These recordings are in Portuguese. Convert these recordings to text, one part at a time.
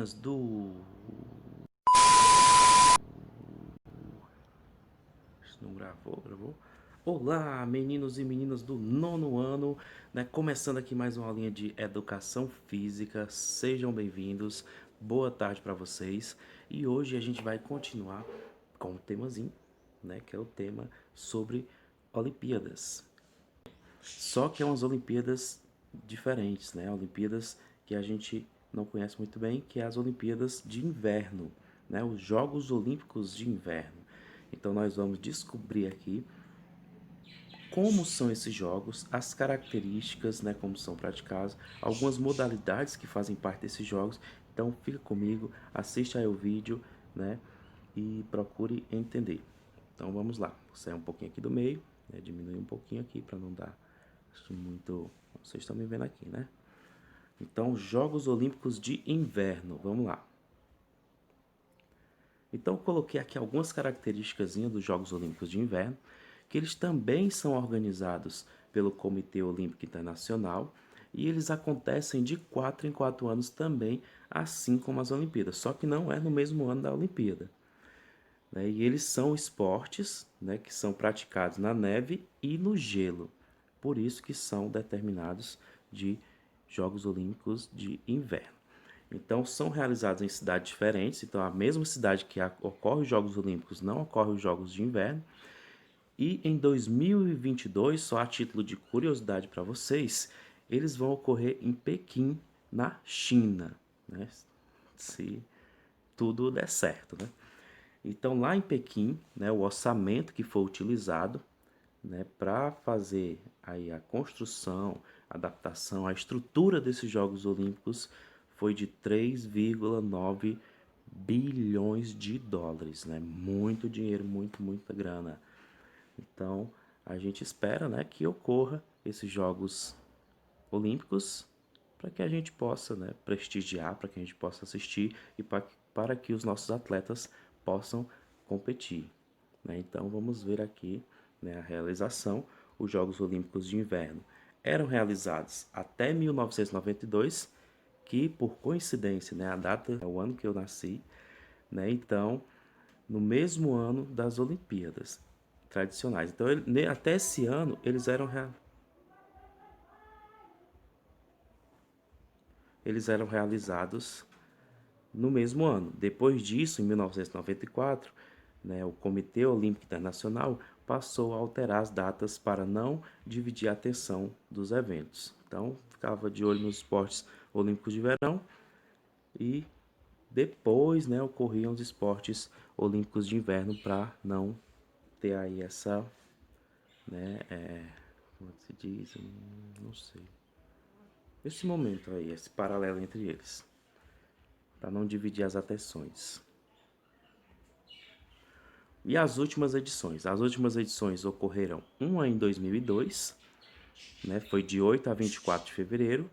meninas do... Não gravou, gravou? Olá, meninos e meninas do nono ano, né? Começando aqui mais uma aulinha de educação física. Sejam bem-vindos. Boa tarde para vocês. E hoje a gente vai continuar com um temazinho, né? Que é o tema sobre Olimpíadas. Só que é umas Olimpíadas diferentes, né? Olimpíadas que a gente não conhece muito bem, que é as Olimpíadas de Inverno, né? Os Jogos Olímpicos de Inverno. Então nós vamos descobrir aqui como são esses jogos, as características, né, como são praticados, algumas modalidades que fazem parte desses jogos. Então fica comigo, assiste aí o vídeo, né, e procure entender. Então vamos lá, vou sair um pouquinho aqui do meio, né, diminuir um pouquinho aqui para não dar muito... Vocês estão me vendo aqui, né? Então, Jogos Olímpicos de Inverno, vamos lá. Então, eu coloquei aqui algumas características dos Jogos Olímpicos de Inverno, que eles também são organizados pelo Comitê Olímpico Internacional e eles acontecem de 4 em 4 anos também, assim como as Olimpíadas, só que não é no mesmo ano da Olimpíada. Né? E eles são esportes, né, que são praticados na neve e no gelo, por isso que são determinados de Jogos Olímpicos de Inverno. Então, são realizados em cidades diferentes. Então, a mesma cidade que ocorre os Jogos Olímpicos não ocorre os Jogos de Inverno. E em 2022, só a título de curiosidade para vocês, eles vão ocorrer em Pequim, na China, né? Se tudo der certo, né? Então, lá em Pequim, né, o orçamento que foi utilizado, né, para fazer aí a construção, a adaptação, a estrutura desses Jogos Olímpicos foi de 3,9 bilhões de dólares, né? Muito dinheiro, muita grana. Então, a gente espera, né, que ocorra esses Jogos Olímpicos para que a gente possa, né, prestigiar, para que a gente possa assistir e para que os nossos atletas possam competir. Né? Então, vamos ver aqui, né, a realização. Os Jogos Olímpicos de Inverno eram realizados até 1992, que por coincidência, né, a data é o ano que eu nasci, né? Então, no mesmo ano das Olimpíadas tradicionais. Então, até esse ano eles eram realizados no mesmo ano. Depois disso, em 1994, né, o Comitê Olímpico Internacional passou a alterar as datas para não dividir a atenção dos eventos. Então, ficava de olho nos esportes olímpicos de verão e depois, né, ocorriam os esportes olímpicos de inverno para não ter aí essa, né, como se diz, não sei, esse momento aí, esse paralelo entre eles, para não dividir as atenções. E as últimas edições? As últimas edições ocorreram uma em 2002, né? Foi de 8 a 24 de fevereiro.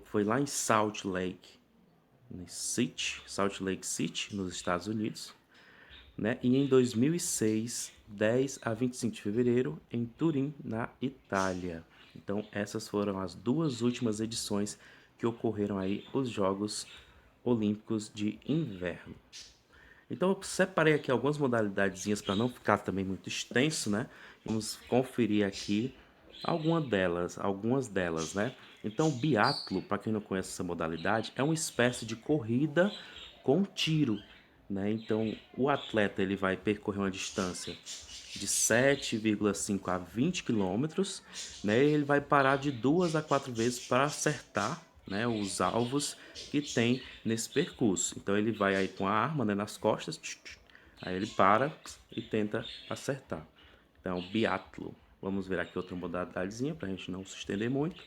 Foi lá em Salt Lake City, nos Estados Unidos. Né? E em 2006, 10 a 25 de fevereiro, em Turim, na Itália. Então, essas foram as duas últimas edições que ocorreram aí os Jogos Olímpicos de Inverno. Então eu separei aqui algumas modalidadezinhas para não ficar também muito extenso, né? Vamos conferir aqui algumas delas, né? Então o biatlo, para quem não conhece essa modalidade, é uma espécie de corrida com tiro, né? Então o atleta ele vai percorrer uma distância de 7,5 a 20 quilômetros, né? E ele vai parar de 2 a 4 vezes para acertar, né, os alvos que tem nesse percurso. Então ele vai aí com a arma, né, nas costas, aí ele para e tenta acertar. Então, biatlo. Vamos ver aqui outra modalidadezinha para a gente não se estender muito.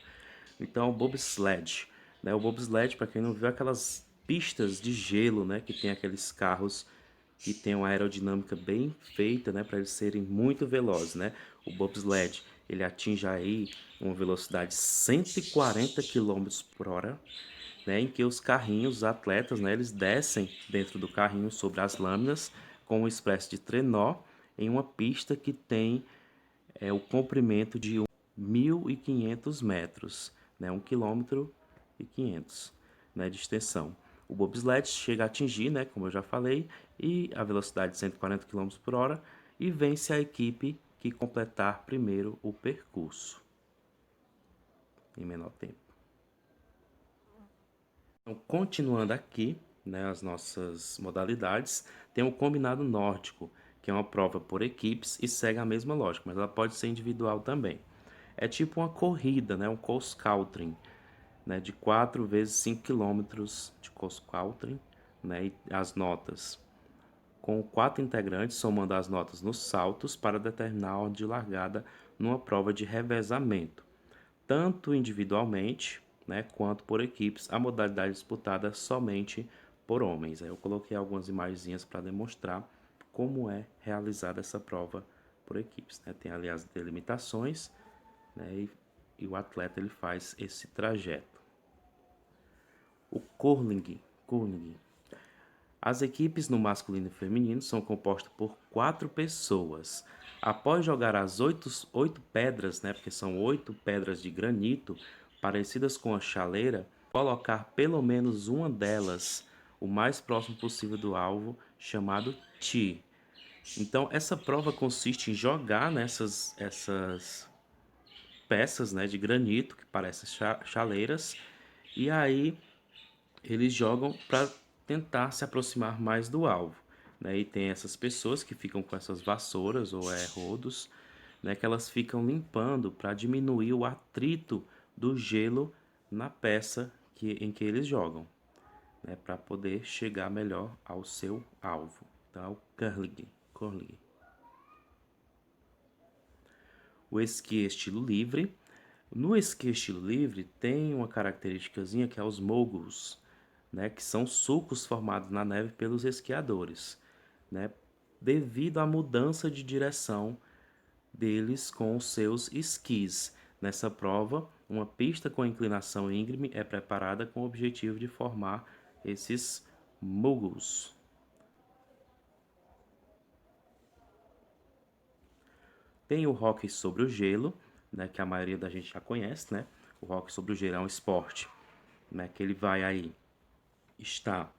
Então, o bobsled. Né? O bobsled, para quem não viu, é aquelas pistas de gelo, né, que tem aqueles carros que tem uma aerodinâmica bem feita, né, para eles serem muito velozes, né? O bobsled, ele atinge aí uma velocidade de 140 quilômetros por hora, né, em que os carrinhos, os atletas, né, eles descem dentro do carrinho sobre as lâminas com uma espécie de trenó em uma pista que tem o comprimento de 1.500 metros, né, 1,5 km, né, de extensão. O bobsled chega a atingir, né, como eu já falei, e a velocidade de 140 km por hora, e vence a equipe que completar primeiro o percurso em menor tempo. Então, continuando aqui, né, as nossas modalidades, tem o combinado nórdico, que é uma prova por equipes e segue a mesma lógica, mas ela pode ser individual também. É tipo uma corrida, né, um cross country, né, de 4 vezes 5 quilômetros de cross country, né, e as notas com 4 integrantes somando as notas nos saltos para determinar a ordem de largada numa prova de revezamento, tanto individualmente, né, quanto por equipes. A modalidade disputada somente por homens. Aí eu coloquei algumas imagenzinhas para demonstrar como é realizada essa prova por equipes, né? Tem ali as delimitações, né, e o atleta ele faz esse trajeto. O curling. As equipes no masculino e feminino são compostas por 4 pessoas. Após jogar as 8 pedras, né, porque são 8 pedras de granito, parecidas com a chaleira, colocar pelo menos uma delas o mais próximo possível do alvo, chamado tee. Então, essa prova consiste em jogar nessas essas peças, né, de granito, que parecem chaleiras, e aí eles jogam para tentar se aproximar mais do alvo, né? E tem essas pessoas que ficam com essas vassouras ou rodos, né? Que elas ficam limpando para diminuir o atrito do gelo na peça em que eles jogam, né? Para poder chegar melhor ao seu alvo. Então, é o curling. O esqui estilo livre. No esqui estilo livre tem uma característicazinha que é os moguls, né, que são sulcos formados na neve pelos esquiadores, né, devido à mudança de direção deles com os seus esquis. Nessa prova, uma pista com inclinação íngreme é preparada com o objetivo de formar esses moguls. Tem o hóquei sobre o gelo, né, que a maioria da gente já conhece, né? O hóquei sobre o gelo é um esporte, né, que ele vai aí estar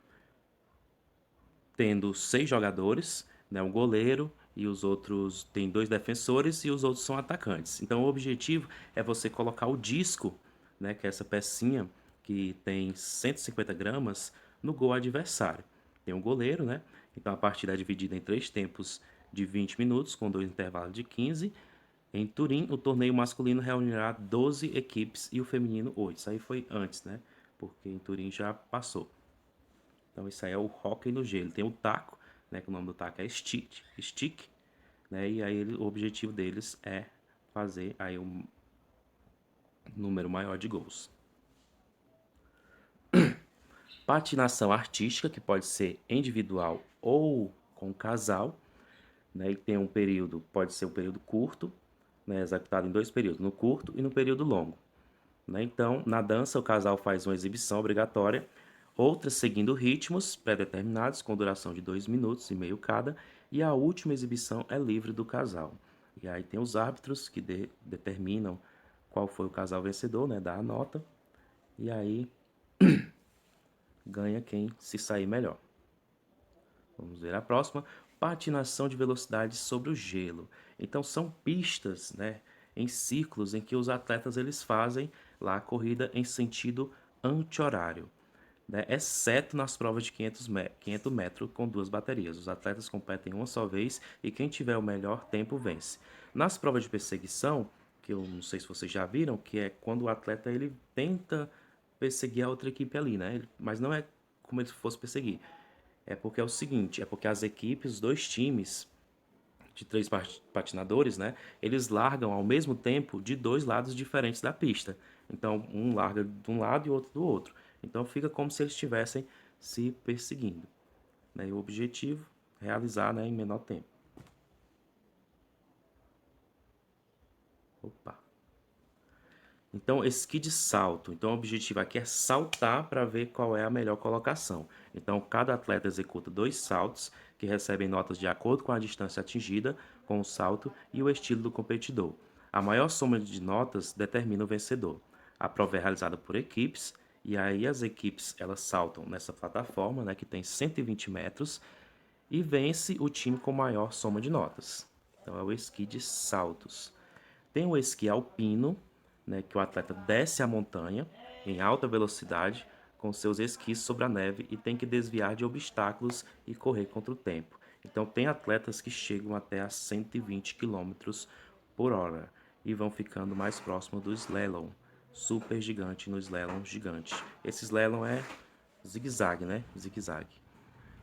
tendo 6 jogadores, né, um goleiro e os outros tem 2 defensores e os outros são atacantes. Então o objetivo é você colocar o disco, né, que é essa pecinha que tem 150 gramas, no gol adversário. Tem um goleiro, né? Então a partida é dividida em 3 tempos de 20 minutos, com 2 intervalos de 15. Em Turim, o torneio masculino reunirá 12 equipes e o feminino 8. Isso aí foi antes, né? Porque em Turim já passou. Então isso aí é o hóquei no gelo. Tem o taco, né, que o nome do taco é stick, né, e aí o objetivo deles é fazer aí um número maior de gols. Patinação artística, que pode ser individual ou com casal, né, e tem um período, pode ser um período curto, né, executado em 2 períodos, no curto e no período longo. Né? Então, na dança, o casal faz uma exibição obrigatória, outras seguindo ritmos pré-determinados, com duração de 2 minutos e meio cada, e a última exibição é livre do casal. E aí tem os árbitros que determinam qual foi o casal vencedor, né? Dá a nota, e aí ganha quem se sair melhor. Vamos ver a próxima. Patinação de velocidade sobre o gelo. Então são pistas, né, em círculos em que os atletas eles fazem lá a corrida em sentido anti-horário, né, exceto nas provas de 500 metros com 2 baterias. Os atletas competem uma só vez e quem tiver o melhor tempo vence. Nas provas de perseguição, que eu não sei se vocês já viram, que é quando o atleta ele tenta perseguir a outra equipe ali, né? Mas não é como ele fosse perseguir. É porque é o seguinte, é porque as equipes, os dois times de 3 patinadores, né? Eles largam ao mesmo tempo de 2 lados diferentes da pista. Então, um larga de um lado e outro do outro. Então, fica como se eles estivessem se perseguindo. Né? E o objetivo é realizar, né, em menor tempo. Opa. Então, esqui de salto. Então, o objetivo aqui é saltar para ver qual é a melhor colocação. Então, cada atleta executa 2 saltos que recebem notas de acordo com a distância atingida com o salto e o estilo do competidor. A maior soma de notas determina o vencedor. A prova é realizada por equipes E aí as equipes, elas saltam nessa plataforma, né, que tem 120 metros, e vence o time com maior soma de notas. Então é o esqui de saltos. Tem o esqui alpino, né, que o atleta desce a montanha em alta velocidade com seus esquis sobre a neve e tem que desviar de obstáculos e correr contra o tempo. Então tem atletas que chegam até a 120 quilômetros por hora e vão ficando mais próximo do slalom, super gigante no slalom gigante. Esse slalom é zigue-zague, né? Zigue-zague.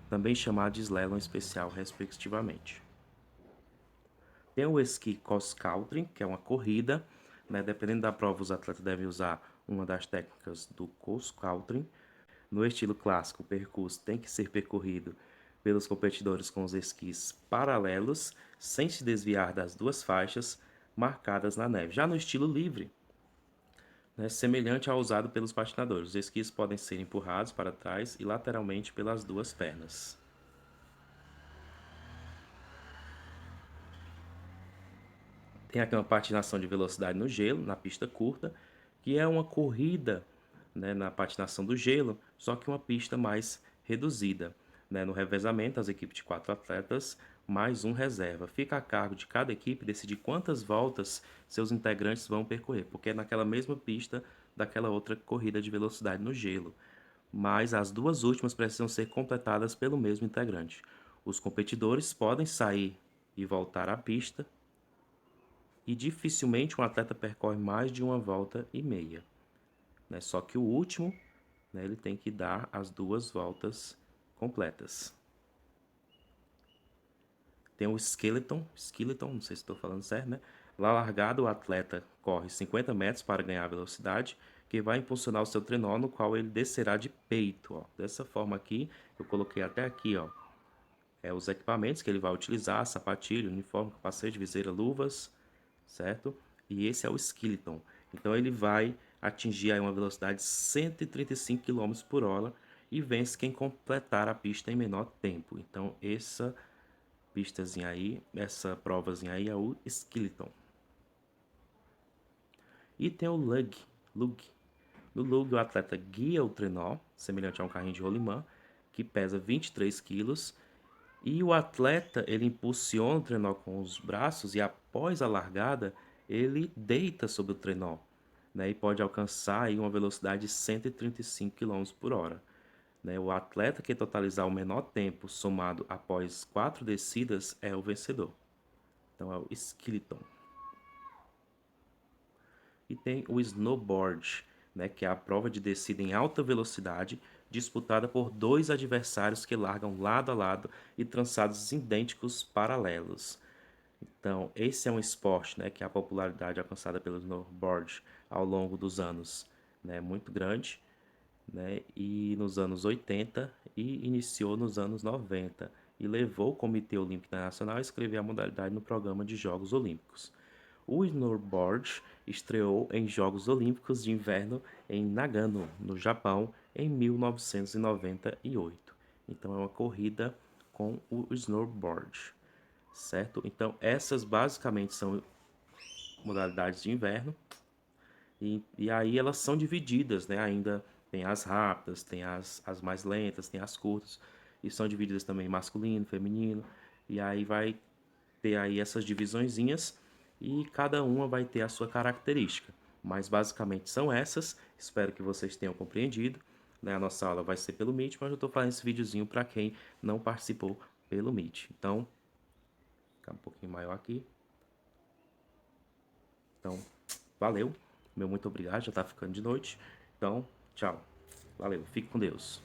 Também chamado de slalom especial, respectivamente. Tem o esqui cross country, que é uma corrida, né? Dependendo da prova, os atletas devem usar uma das técnicas do cross country. No estilo clássico, o percurso tem que ser percorrido pelos competidores com os esquis paralelos, sem se desviar das duas faixas marcadas na neve. Já no estilo livre, né, semelhante ao usado pelos patinadores, os esquis podem ser empurrados para trás e lateralmente pelas duas pernas. Tem aqui uma patinação de velocidade no gelo, na pista curta, que é uma corrida, né, na patinação do gelo, só que uma pista mais reduzida. Né? No revezamento, as equipes de 4 atletas mais um reserva. Fica a cargo de cada equipe decidir quantas voltas seus integrantes vão percorrer, porque é naquela mesma pista daquela outra corrida de velocidade no gelo. Mas as duas últimas precisam ser completadas pelo mesmo integrante. Os competidores podem sair e voltar à pista e dificilmente um atleta percorre mais de uma volta e meia. Né? Só que o último, né, ele tem que dar as 2 voltas completas. Tem o skeleton, não sei se estou falando certo, né? Lá largado, o atleta corre 50 metros para ganhar velocidade, que vai impulsionar o seu trenó, no qual ele descerá de peito. Ó. Dessa forma aqui, eu coloquei até aqui, ó, os equipamentos que ele vai utilizar: sapatilha, uniforme, capacete, viseira, luvas, certo? E esse é o skeleton. Então ele vai atingir aí uma velocidade de 135 km por hora e vence quem completar a pista em menor tempo. Então essa pistazinha aí, essa provazinha aí é o skeleton. E tem o lug. No lug, o atleta guia o trenó, semelhante a um carrinho de rolimã, que pesa 23 quilos. E o atleta, ele impulsiona o trenó com os braços e após a largada, ele deita sobre o trenó, né, e pode alcançar aí uma velocidade de 135 km por hora. Né? O atleta que totalizar o menor tempo somado após 4 descidas é o vencedor. Então é o skeleton. E tem o snowboard, né, que é a prova de descida em alta velocidade, disputada por 2 adversários que largam lado a lado e trançados idênticos paralelos. Então, esse é um esporte, né, que a popularidade alcançada pelo snowboard ao longo dos anos, né, é muito grande, né, e nos anos 80 e iniciou nos anos 90 e levou o Comitê Olímpico Internacional a escrever a modalidade no programa de Jogos Olímpicos. O snowboard estreou em Jogos Olímpicos de Inverno em Nagano, no Japão, em 1998. Então é uma corrida com o snowboard, certo? Então essas basicamente são modalidades de inverno e aí elas são divididas, né? Ainda tem as rápidas, tem as mais lentas, tem as curtas e são divididas também em masculino, feminino e aí vai ter aí essas divisõezinhas e cada uma vai ter a sua característica. Mas basicamente são essas. Espero que vocês tenham compreendido. Né? A nossa aula vai ser pelo Meet, mas eu estou fazendo esse videozinho para quem não participou pelo Meet. Então, ficar um pouquinho maior aqui. Então, valeu. Meu muito obrigado. Já está ficando de noite. Então, tchau. Valeu. Fique com Deus.